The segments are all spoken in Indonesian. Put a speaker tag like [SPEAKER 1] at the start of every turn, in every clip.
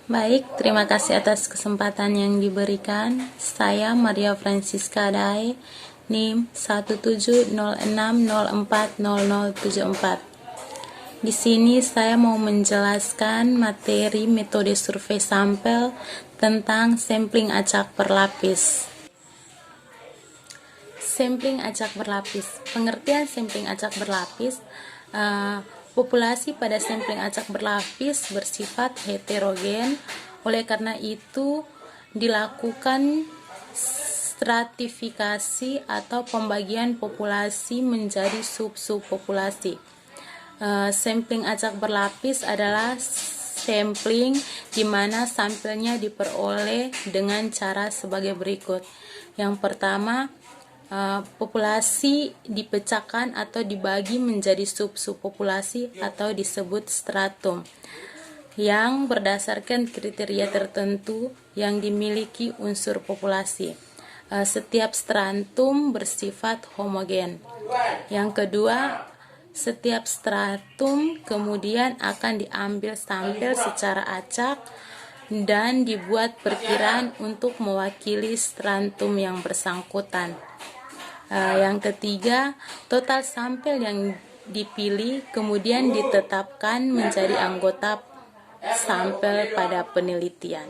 [SPEAKER 1] Baik, terima kasih atas kesempatan yang diberikan. Saya Maria Francisca Dai, NIM 1706040074. Di sini saya mau menjelaskan materi metode survei sampel tentang sampling acak berlapis. Sampling acak berlapis. Pengertian sampling acak berlapis, populasi pada sampling acak berlapis bersifat heterogen. Oleh karena itu dilakukan stratifikasi atau pembagian populasi menjadi sub-subpopulasi. Sampling acak berlapis adalah sampling di mana sampelnya diperoleh dengan cara sebagai berikut. Yang pertama, populasi dipecahkan atau dibagi menjadi sub-subpopulasi atau disebut stratum yang berdasarkan kriteria tertentu yang dimiliki unsur populasi. Setiap stratum bersifat homogen. Yang kedua, setiap stratum kemudian akan diambil sampel secara acak dan dibuat perkiraan untuk mewakili stratum yang bersangkutan. Yang ketiga, total sampel yang dipilih kemudian ditetapkan menjadi anggota sampel pada penelitian.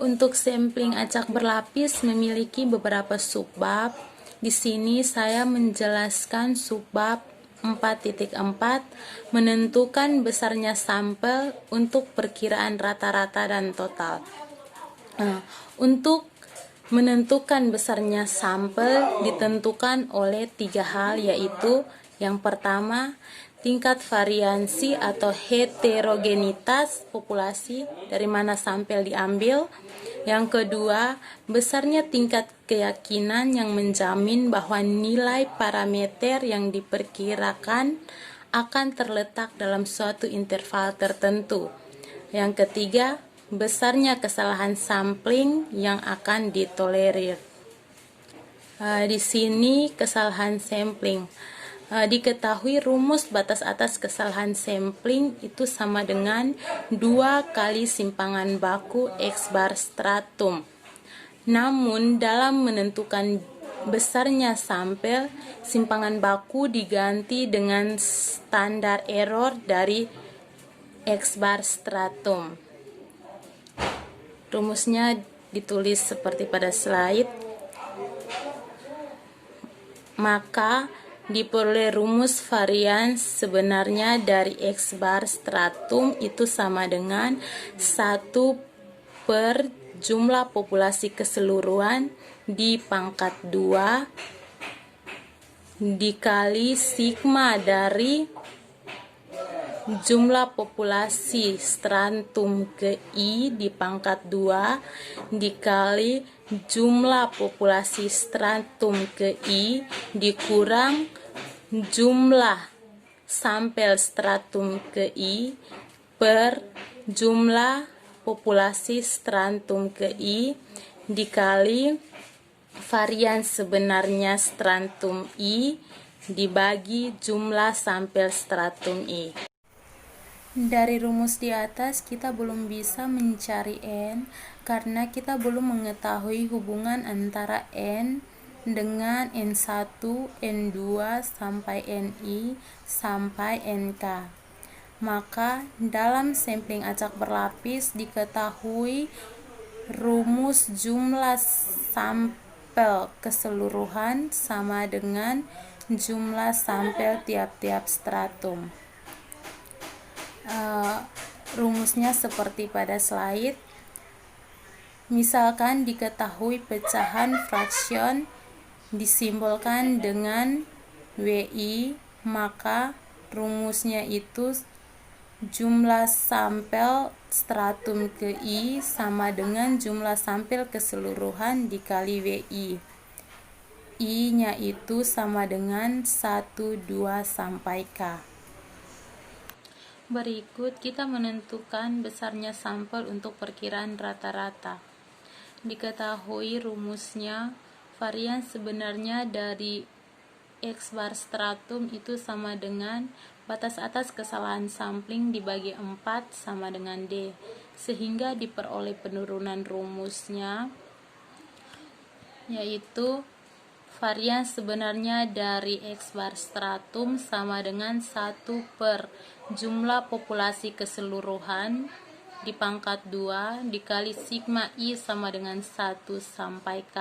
[SPEAKER 1] Untuk sampling acak berlapis memiliki beberapa subbab. Di sini saya menjelaskan subbab 4.4, menentukan besarnya sampel untuk perkiraan rata-rata dan total. Untuk menentukan besarnya sampel ditentukan oleh 3 hal, yaitu yang pertama, tingkat variansi atau heterogenitas populasi dari mana sampel diambil. Yang kedua, besarnya tingkat keyakinan yang menjamin bahwa nilai parameter yang diperkirakan akan terletak dalam suatu interval tertentu. Yang ketiga, besarnya kesalahan sampling yang akan ditolerir. Di sini kesalahan sampling. Diketahui rumus batas atas kesalahan sampling itu sama dengan 2 kali simpangan baku X bar stratum. Namun dalam menentukan besarnya sampel, simpangan baku diganti dengan standar error dari X bar stratum. Rumusnya ditulis seperti pada slide. Maka diperoleh rumus varians sebenarnya dari X bar stratum itu sama dengan 1 per jumlah populasi keseluruhan dipangkat 2 dikali sigma dari jumlah populasi stratum ke I dipangkat 2 dikali jumlah populasi stratum ke I dikurang jumlah sampel stratum ke I per jumlah populasi stratum ke I dikali varian sebenarnya stratum I dibagi jumlah sampel stratum I. Dari rumus di atas kita belum bisa mencari N karena kita belum mengetahui hubungan antara N dengan N1, N2 sampai Ni sampai Nk. Maka dalam sampling acak berlapis diketahui rumus jumlah sampel keseluruhan sama dengan jumlah sampel tiap-tiap stratum. Rumusnya seperti pada slide. Misalkan diketahui pecahan fraksion disimbolkan dengan WI, maka rumusnya itu jumlah sampel stratum ke I sama dengan jumlah sampel keseluruhan dikali WI. I-nya itu sama dengan 1, 2, sampai K. Berikut kita menentukan besarnya sampel untuk perkiraan rata-rata. Diketahui rumusnya, varian sebenarnya dari X bar stratum itu sama dengan batas atas kesalahan sampling dibagi 4 sama dengan D. Sehingga diperoleh penurunan rumusnya, yaitu varians sebenarnya dari X bar stratum sama dengan 1 per jumlah populasi keseluruhan di pangkat 2 dikali sigma I sama dengan 1 sampai K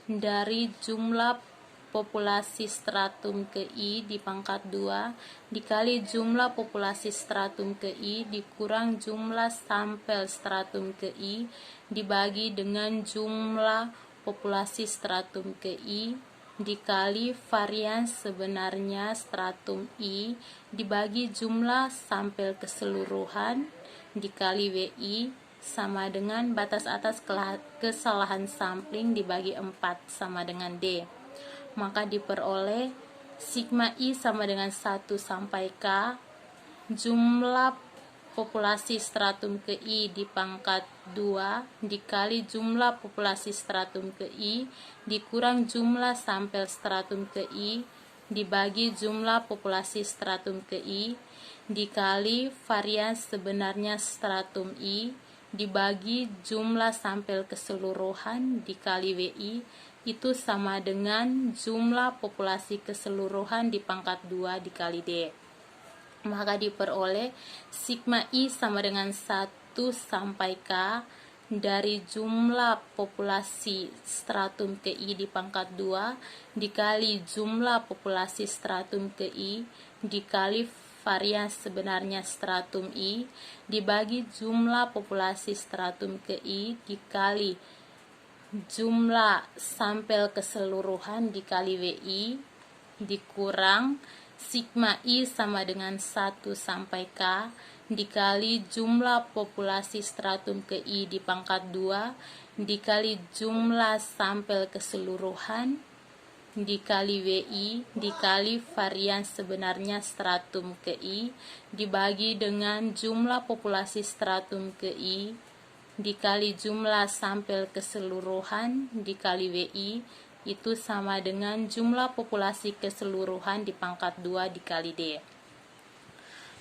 [SPEAKER 1] dari jumlah populasi stratum ke I di pangkat 2 dikali jumlah populasi stratum ke I dikurang jumlah sampel stratum ke I dibagi dengan jumlah populasi stratum ke I dikali varians sebenarnya stratum I dibagi jumlah sampel keseluruhan dikali WI sama dengan batas atas kesalahan sampling dibagi 4 sama dengan D. Maka diperoleh sigma I sama dengan 1 sampai K jumlah populasi stratum ke I di pangkat 2 dikali jumlah populasi stratum ke I dikurang jumlah sampel stratum ke I dibagi jumlah populasi stratum ke I dikali varians sebenarnya stratum I dibagi jumlah sampel keseluruhan dikali WI itu sama dengan jumlah populasi keseluruhan di pangkat 2 dikali D. Maka diperoleh sigma I sama dengan 1 sampai K dari jumlah populasi stratum ke I di pangkat 2 dikali jumlah populasi stratum ke I dikali varians sebenarnya stratum I dibagi jumlah populasi stratum ke I dikali jumlah sampel keseluruhan dikali WI dikurang sigma I sama dengan 1 sampai K dikali jumlah populasi stratum ke I di pangkat 2 dikali jumlah sampel keseluruhan dikali WI dikali varians sebenarnya stratum ke I dibagi dengan jumlah populasi stratum ke I dikali jumlah sampel keseluruhan dikali WI itu sama dengan jumlah populasi keseluruhan di pangkat 2 dikali D.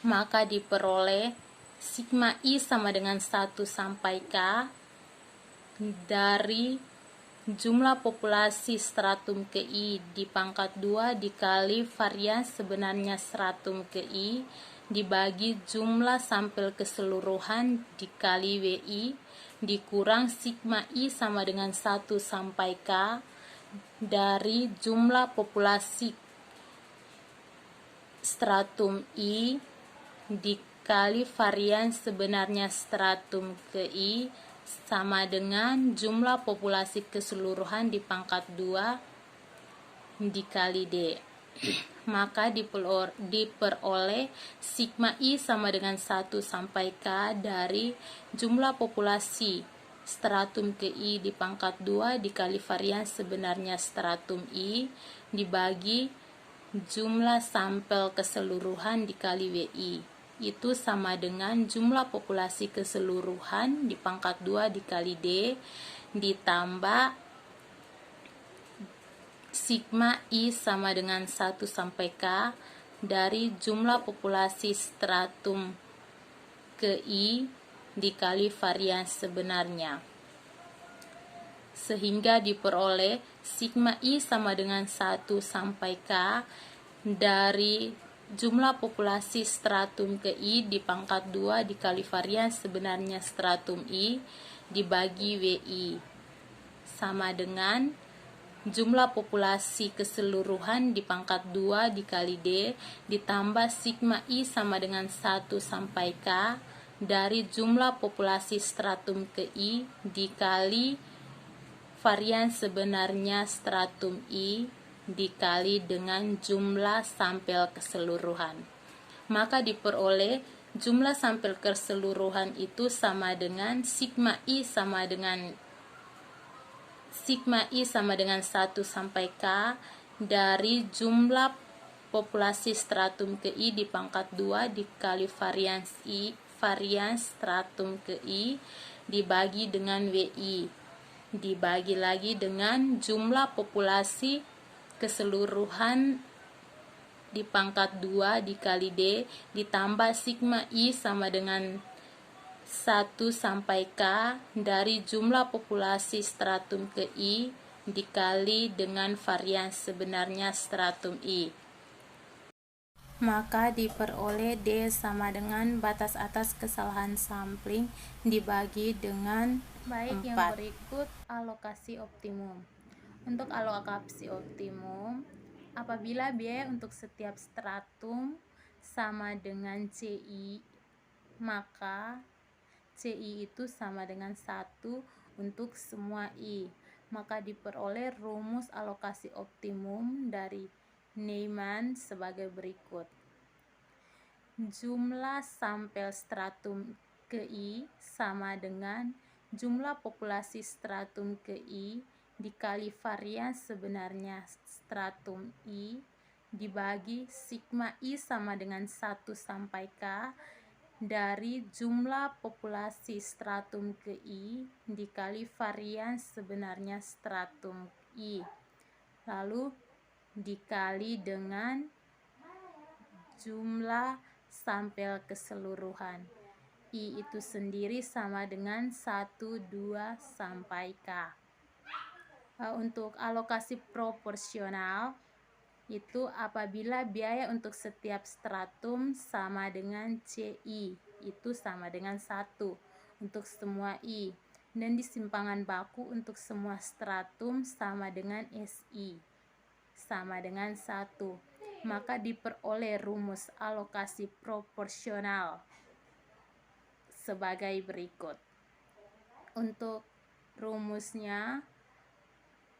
[SPEAKER 1] Maka diperoleh sigma I sama dengan 1 sampai K dari jumlah populasi stratum ke I di pangkat 2 dikali varians sebenarnya stratum ke I dibagi jumlah sampel keseluruhan dikali WI dikurang sigma I sama dengan 1 sampai K dari jumlah populasi stratum I dikali varians sebenarnya stratum ke I sama dengan jumlah populasi keseluruhan di pangkat 2 dikali D. Maka diperoleh sigma I sama dengan 1 sampai K dari jumlah populasi stratum ke I di pangkat 2 dikali varians sebenarnya stratum I dibagi jumlah sampel keseluruhan dikali WI itu sama dengan jumlah populasi keseluruhan di pangkat 2 dikali D ditambah sigma I sama dengan 1 sampai K dari jumlah populasi stratum ke I dikali varians sebenarnya sehingga diperoleh sigma I sama dengan 1 sampai K dari jumlah populasi stratum ke I di pangkat 2 dikali varians sebenarnya stratum I dibagi WI sama dengan jumlah populasi keseluruhan di pangkat 2 dikali D ditambah sigma I sama dengan 1 sampai K dari jumlah populasi stratum ke I dikali varians sebenarnya stratum I dikali dengan jumlah sampel keseluruhan. Maka diperoleh jumlah sampel keseluruhan itu sama dengan sigma I sama dengan 1 sampai K dari jumlah populasi stratum ke I di pangkat 2 dikali varians stratum ke I dibagi dengan WI dibagi lagi dengan jumlah populasi keseluruhan di pangkat 2 dikali D ditambah sigma I sama dengan 1 sampai K dari jumlah populasi stratum ke I dikali dengan varians sebenarnya stratum I. Maka diperoleh D sama dengan batas atas kesalahan sampling dibagi dengan 4. Yang berikut alokasi optimum. Untuk alokasi optimum, apabila biaya untuk setiap stratum sama dengan CI, maka CI itu sama dengan 1 untuk semua I. Maka diperoleh rumus alokasi optimum dari Neyman sebagai berikut. Jumlah sampel stratum ke I sama dengan jumlah populasi stratum ke I dikali varians sebenarnya stratum I dibagi sigma I sama dengan 1 sampai K dari jumlah populasi stratum ke I dikali varians sebenarnya stratum I, lalu dikali dengan jumlah sampel keseluruhan. I itu sendiri sama dengan 1, 2, sampai K. Untuk alokasi proporsional itu apabila biaya untuk setiap stratum sama dengan CI, itu sama dengan 1 untuk semua I, dan di simpangan baku untuk semua stratum sama dengan SI, sama dengan 1. Maka diperoleh rumus alokasi proporsional sebagai berikut. Untuk rumusnya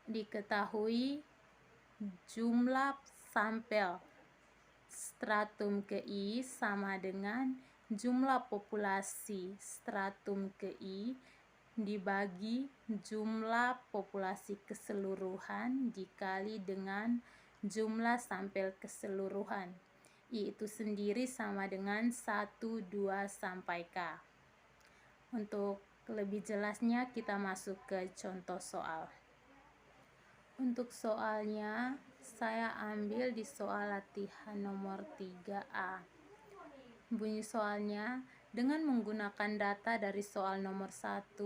[SPEAKER 1] diketahui jumlah sampel stratum ke I sama dengan jumlah populasi stratum ke I dibagi jumlah populasi keseluruhan dikali dengan jumlah sampel keseluruhan. I itu sendiri sama dengan 1, 2, sampai K. Untuk lebih jelasnya kita masuk ke contoh soal. Untuk soalnya saya ambil di soal latihan nomor 3A. Bunyi soalnya, dengan menggunakan data dari soal nomor 1,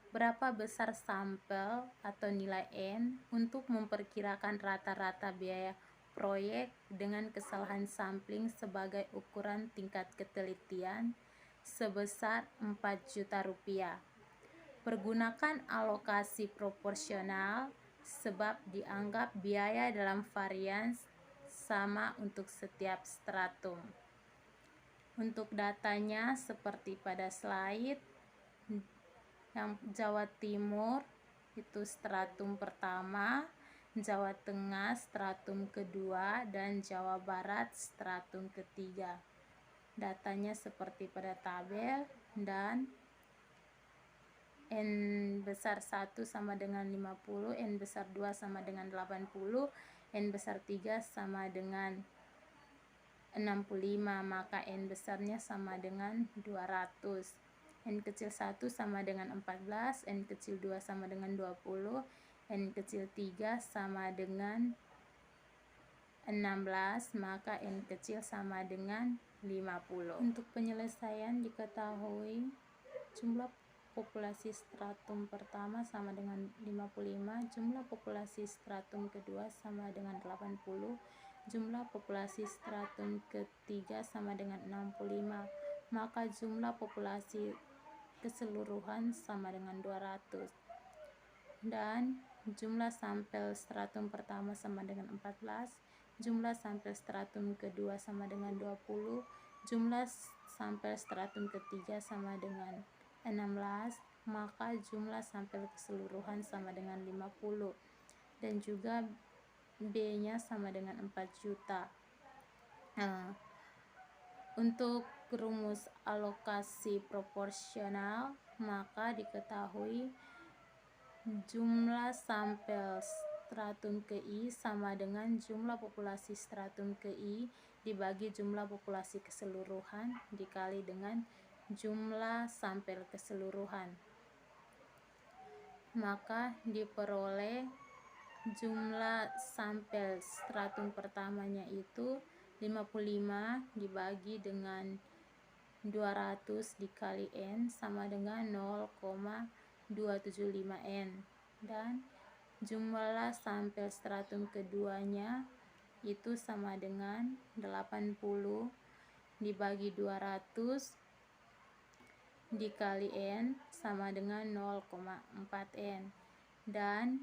[SPEAKER 1] berapa besar sampel atau nilai N untuk memperkirakan rata-rata biaya proyek dengan kesalahan sampling sebagai ukuran tingkat ketelitian sebesar 4 juta rupiah. Pergunakan alokasi proporsional sebab dianggap biaya dalam varians sama untuk setiap stratum. Untuk datanya seperti pada slide, yang Jawa Timur itu stratum pertama, Jawa Tengah stratum kedua, dan Jawa Barat stratum ketiga. Datanya seperti pada tabel, dan N besar 1 sama dengan 50, N besar 2 sama dengan 80, N besar 3 sama dengan 65, maka N besarnya sama dengan 200. N kecil 1 sama dengan 14, N kecil 2 sama dengan 20, N kecil 3 sama dengan 16, maka N kecil sama dengan 50. Untuk penyelesaian diketahui jumlah populasi stratum pertama sama dengan 55, jumlah populasi stratum kedua sama dengan 80, jumlah populasi stratum ketiga sama dengan 65, maka jumlah populasi keseluruhan sama dengan 200, dan jumlah sampel stratum pertama sama dengan 14, jumlah sampel stratum kedua sama dengan 20, jumlah sampel stratum ketiga sama dengan 16, maka jumlah sampel keseluruhan sama dengan 50, dan juga B-nya sama dengan 4 juta. Untuk rumus alokasi proporsional, maka diketahui jumlah sampel stratum ke I sama dengan jumlah populasi stratum ke I dibagi jumlah populasi keseluruhan dikali dengan jumlah sampel keseluruhan. Maka diperoleh jumlah sampel stratum pertamanya itu 55 dibagi dengan 200 dikali N sama dengan 0,275 N, dan jumlah sampel stratum keduanya itu sama dengan 80 dibagi 200 dikali N sama dengan 0,4 N, dan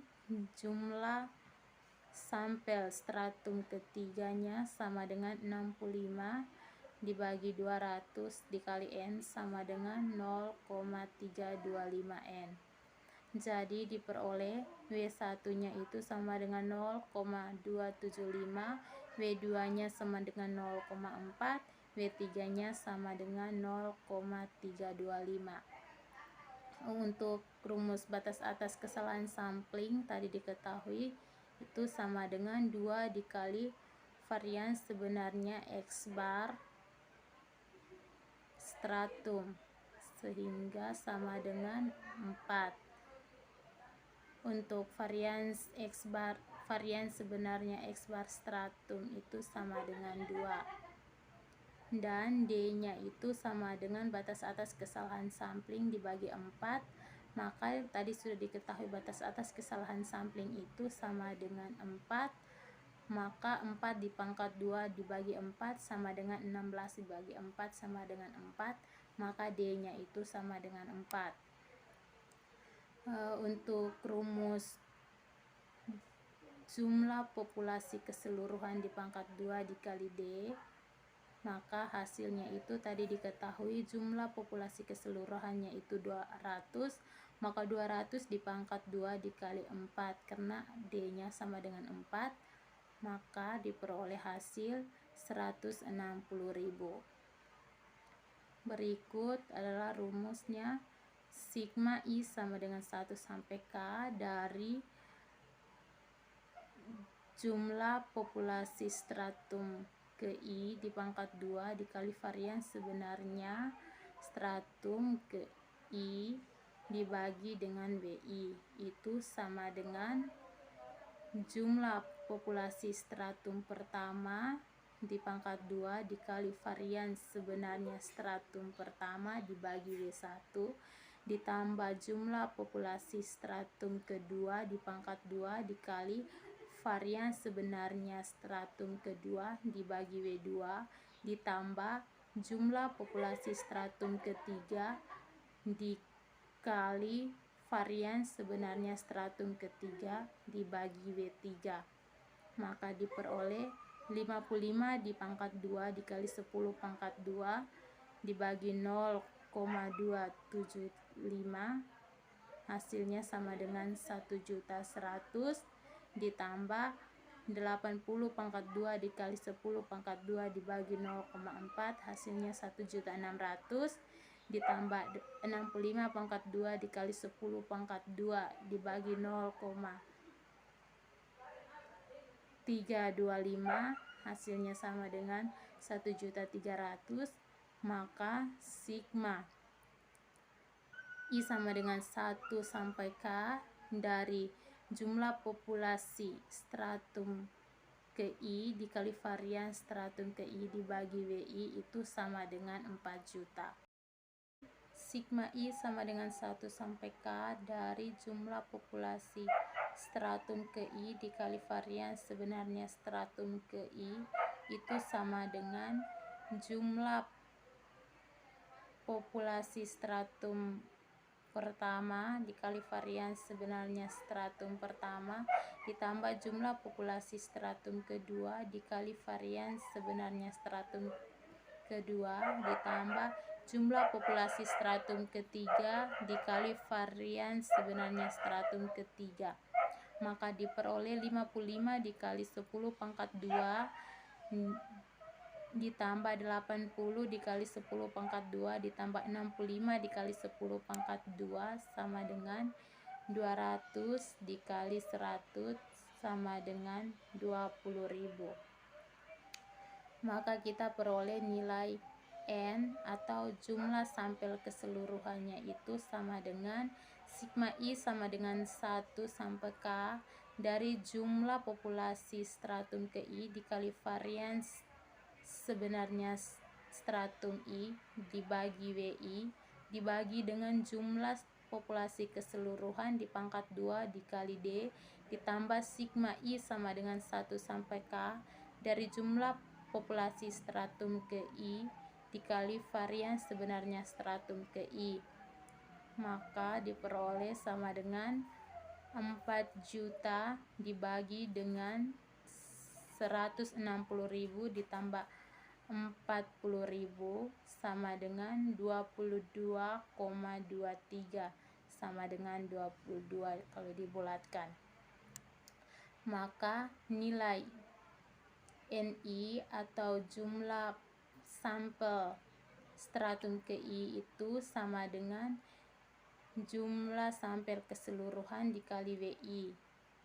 [SPEAKER 1] jumlah sampel stratum ketiganya sama dengan 65 dibagi 200 dikali N sama dengan 0,325 N. Jadi diperoleh W1 nya itu sama dengan 0,275, W2 nya sama dengan 0,4, W3 nya sama dengan 0,325. Untuk rumus batas atas kesalahan sampling tadi diketahui itu sama dengan 2 dikali varian sebenarnya X bar stratum, sehingga sama dengan 4. Untuk varian sebenarnya X bar stratum itu sama dengan 2, dan D nya itu sama dengan batas atas kesalahan sampling dibagi 4. Maka tadi sudah diketahui batas atas kesalahan sampling itu sama dengan 4, maka 4 dipangkat 2 dibagi 4 sama dengan 16 dibagi 4 sama dengan 4, maka D nya itu sama dengan 4. Untuk rumus jumlah populasi keseluruhan dipangkat 2 dikali D, maka hasilnya itu tadi diketahui jumlah populasi keseluruhannya itu 200, maka 200 dipangkat 2 dikali 4, karena D nya sama dengan 4, maka diperoleh hasil 160.000. Berikut adalah rumusnya. Sigma I sama dengan 1 sampai K dari jumlah populasi stratum ke I dipangkat 2 dikali varian sebenarnya stratum ke I dibagi dengan WI, itu sama dengan jumlah populasi stratum pertama dipangkat 2 dikali varian sebenarnya stratum pertama dibagi W1 ditambah jumlah populasi stratum kedua dipangkat 2 dikali varian sebenarnya stratum kedua dibagi W2 ditambah jumlah populasi stratum ketiga dikali varian sebenarnya stratum ketiga dibagi W3, maka diperoleh 55 dipangkat 2 dikali 10 pangkat 2 dibagi 0,275, hasilnya sama dengan 1.100.000 ditambah 80 pangkat 2 dikali 10 pangkat 2 dibagi 0,4, hasilnya 1.600.000 ditambah 65 pangkat 2 dikali 10 pangkat 2 dibagi 0,325, hasilnya sama dengan 1.300.000, maka sigma I sama dengan 1 sampai K dari jumlah populasi stratum ke I dikali varian stratum ke I dibagi WI itu sama dengan 4 juta. Sigma I sama dengan 1 sampai K dari jumlah populasi stratum ke I dikali varian sebenarnya stratum ke I itu sama dengan jumlah populasi stratum pertama dikali varian sebenarnya stratum pertama ditambah jumlah populasi stratum kedua dikali varian sebenarnya stratum kedua ditambah jumlah populasi stratum ketiga dikali varian sebenarnya stratum ketiga, maka diperoleh 55 dikali 10 pangkat 2 ditambah 80 dikali 10 pangkat 2 ditambah 65 dikali 10 pangkat 2 sama dengan 200 dikali 100 sama dengan 20.000. Maka kita peroleh nilai N atau jumlah sampel keseluruhannya itu sama dengan sigma I sama dengan 1 sampai K dari jumlah populasi stratum ke I dikali varians sebenarnya stratum I dibagi WI dibagi dengan jumlah populasi keseluruhan dipangkat 2 dikali D ditambah sigma I sama dengan 1 sampai K dari jumlah populasi stratum ke I dikali varians sebenarnya stratum ke I, maka diperoleh sama dengan 4 juta dibagi dengan 160.000 ditambah 40.000 sama dengan 22,23 sama dengan 22 kalau dibulatkan. Maka nilai NI atau jumlah sampel stratum ke I itu sama dengan jumlah sampel keseluruhan dikali WI,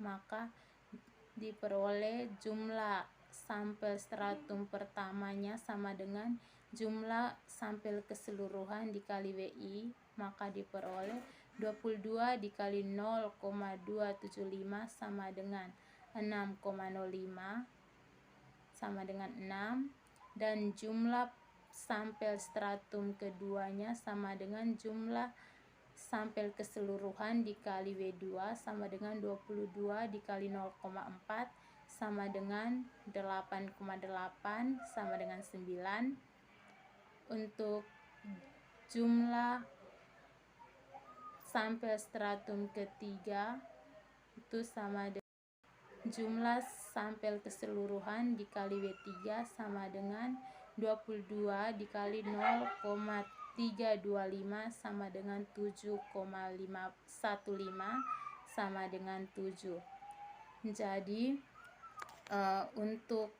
[SPEAKER 1] maka diperoleh jumlah sampel stratum pertamanya sama dengan jumlah sampel keseluruhan dikali WI, maka diperoleh 22 dikali 0,275 sama dengan 6,05 sama dengan 6, dan jumlah sampel stratum keduanya sama dengan jumlah sampel keseluruhan dikali W2 sama dengan 22 dikali 0,4 sama dengan 8,8 sama dengan 9. Untuk jumlah sampel stratum ketiga itu sama dengan jumlah sampel keseluruhan dikali W3 sama dengan 22 dikali 0,325 sama dengan 7,515 sama dengan 7. Jadi untuk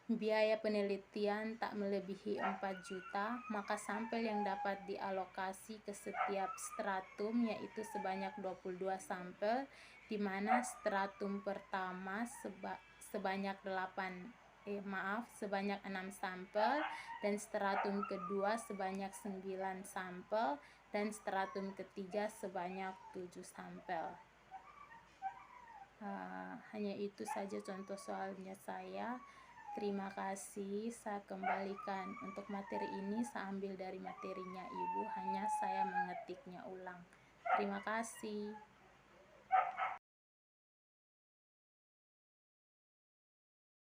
[SPEAKER 1] biaya penelitian tak melebihi 4 juta, maka sampel yang dapat dialokasi ke setiap stratum yaitu sebanyak 22 sampel, di mana stratum pertama sebanyak 6 sampel, dan stratum kedua sebanyak 9 sampel, dan stratum ketiga sebanyak 7 sampel. Hanya itu saja contoh soalnya saya. Terima kasih, saya kembalikan. Untuk materi ini saya ambil dari materinya Ibu, hanya saya mengetiknya ulang. Terima kasih.